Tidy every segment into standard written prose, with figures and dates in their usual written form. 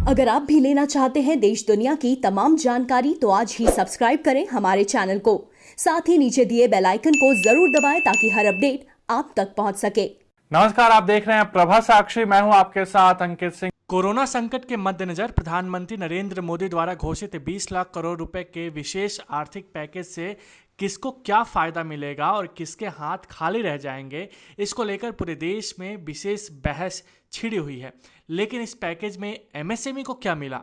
अगर आप भी लेना चाहते हैं देश दुनिया की तमाम जानकारी तो आज ही सब्सक्राइब करें हमारे चैनल को। साथ ही नीचे दिए बेल आइकन को जरूर दबाएं ताकि हर अपडेट आप तक पहुंच सके। नमस्कार, आप देख रहे हैं प्रभा साक्षी। मैं हूं आपके साथ अंकित सिंह। कोरोना संकट के मद्देनजर प्रधानमंत्री नरेंद्र मोदी द्वारा घोषित 20 लाख करोड़ रुपए के विशेष आर्थिक पैकेज से किसको क्या फायदा मिलेगा और किसके हाथ खाली रह जाएंगे, इसको लेकर पूरे देश में विशेष बहस छिड़ी हुई है। लेकिन इस पैकेज में एमएसएमई को क्या मिला?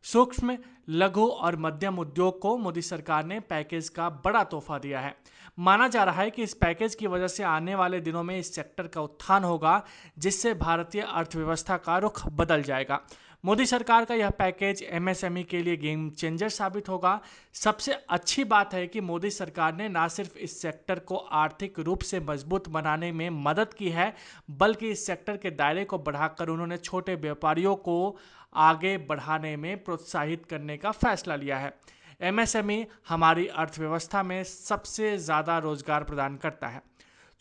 सूक्ष्म, लघु और मध्यम उद्योग को मोदी सरकार ने पैकेज का बड़ा तोहफा दिया है। माना जा रहा है कि इस पैकेज की वजह से आने वाले दिनों में इस सेक्टर का उत्थान होगा, जिससे भारतीय अर्थव्यवस्था का रुख बदल जाएगा। मोदी सरकार का यह पैकेज एमएसएमई के लिए गेम चेंजर साबित होगा। सबसे अच्छी बात है कि मोदी सरकार ने न सिर्फ इस सेक्टर को आर्थिक रूप से मजबूत बनाने में मदद की है, बल्कि इस सेक्टर के दायरे को बढ़ाकर उन्होंने छोटे व्यापारियों को आगे बढ़ाने में प्रोत्साहित करने का फैसला लिया है। एमएसएमई हमारी अर्थव्यवस्था में सबसे ज़्यादा रोजगार प्रदान करता है।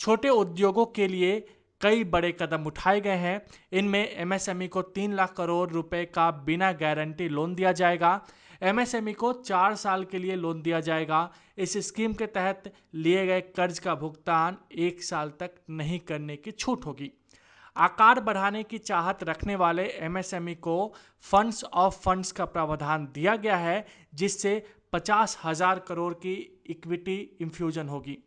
छोटे उद्योगों के लिए कई बड़े कदम उठाए गए हैं। इनमें एमएसएमई को 3 लाख करोड़ रुपए का बिना गारंटी लोन दिया जाएगा। एमएसएमई को 4 साल के लिए लोन दिया जाएगा। इस स्कीम के तहत लिए गए कर्ज का भुगतान 1 साल तक नहीं करने की छूट होगी। आकार बढ़ाने की चाहत रखने वाले एमएसएमई को फंड्स ऑफ फंड्स का प्रावधान दिया गया है, जिससे 50,000 करोड़ की इक्विटी इन्फ्यूजन होगी।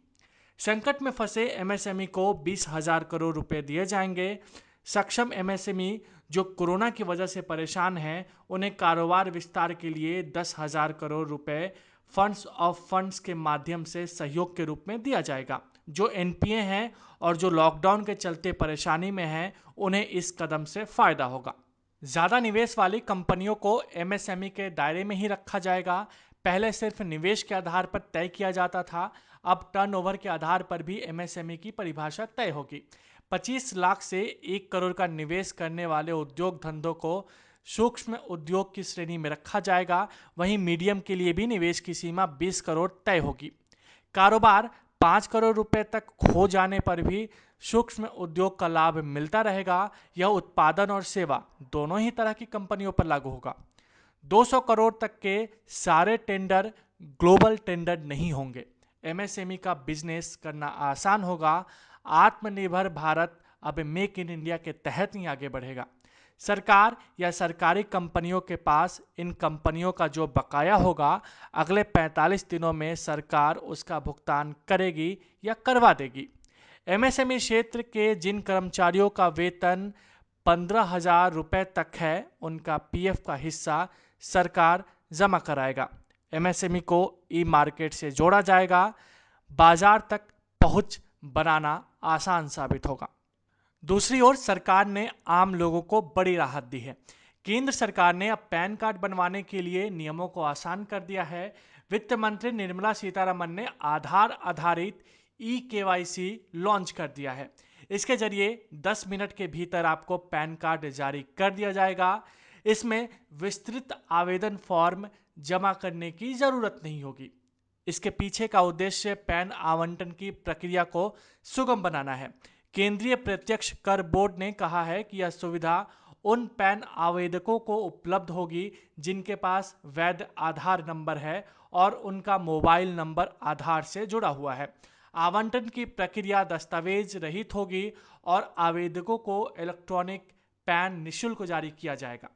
संकट में फंसे एमएसएमई को 20,000 करोड़ रुपए दिए जाएंगे। सक्षम एमएसएमई जो कोरोना की वजह से परेशान हैं, उन्हें कारोबार विस्तार के लिए 10,000 करोड़ रुपए फंड्स ऑफ फंड्स के माध्यम से सहयोग के रूप में दिया जाएगा। जो एनपीए हैं और जो लॉकडाउन के चलते परेशानी में हैं, उन्हें इस कदम से फायदा होगा। ज़्यादा निवेश वाली कंपनियों को एमएसएमई के दायरे में ही रखा जाएगा। पहले सिर्फ निवेश के आधार पर तय किया जाता था, अब टर्नओवर के आधार पर भी एमएसएमई की परिभाषा तय होगी। 25 लाख से 1 करोड़ का निवेश करने वाले उद्योग धंधों को सूक्ष्म उद्योग की श्रेणी में रखा जाएगा। वहीं मीडियम के लिए भी निवेश की सीमा 20 करोड़ तय होगी। कारोबार 5 करोड़ रुपए तक खो जाने पर भी सूक्ष्म उद्योग का लाभ मिलता रहेगा। यह उत्पादन और सेवा दोनों ही तरह की कंपनियों पर लागू होगा। 200 करोड़ तक के सारे टेंडर ग्लोबल टेंडर नहीं होंगे। एमएसएमई का बिजनेस करना आसान होगा। आत्मनिर्भर भारत अब मेक इन इंडिया के तहत ही आगे बढ़ेगा। सरकार या सरकारी कंपनियों के पास इन कंपनियों का जो बकाया होगा, अगले 45 दिनों में सरकार उसका भुगतान करेगी या करवा देगी। एमएसएमई क्षेत्र के जिन कर्मचारियों का वेतन 15,000 रुपये तक है, उनका पीएफ का हिस्सा सरकार जमा कराएगा। एमएसएमई को ई मार्केट से जोड़ा जाएगा। बाजार तक पहुंच बनाना आसान साबित होगा। दूसरी ओर सरकार ने आम लोगों को बड़ी राहत दी है। केंद्र सरकार ने अब पैन कार्ड बनवाने के लिए नियमों को आसान कर दिया है। वित्त मंत्री निर्मला सीतारमण ने आधार आधारित ई-केवाईसी लॉन्च कर दिया है। इसके जरिए 10 मिनट के भीतर आपको पैन कार्ड जारी कर दिया जाएगा। इसमें विस्तृत आवेदन फॉर्म जमा करने की जरूरत नहीं होगी। इसके पीछे का उद्देश्य पैन आवंटन की प्रक्रिया को सुगम बनाना है। केंद्रीय प्रत्यक्ष कर बोर्ड ने कहा है कि यह सुविधा उन पैन आवेदकों को उपलब्ध होगी जिनके पास वैध आधार नंबर है और उनका मोबाइल नंबर आधार से जुड़ा हुआ है। आवंटन की प्रक्रिया दस्तावेज रहित होगी और आवेदकों को इलेक्ट्रॉनिक पैन निःशुल्क जारी किया जाएगा।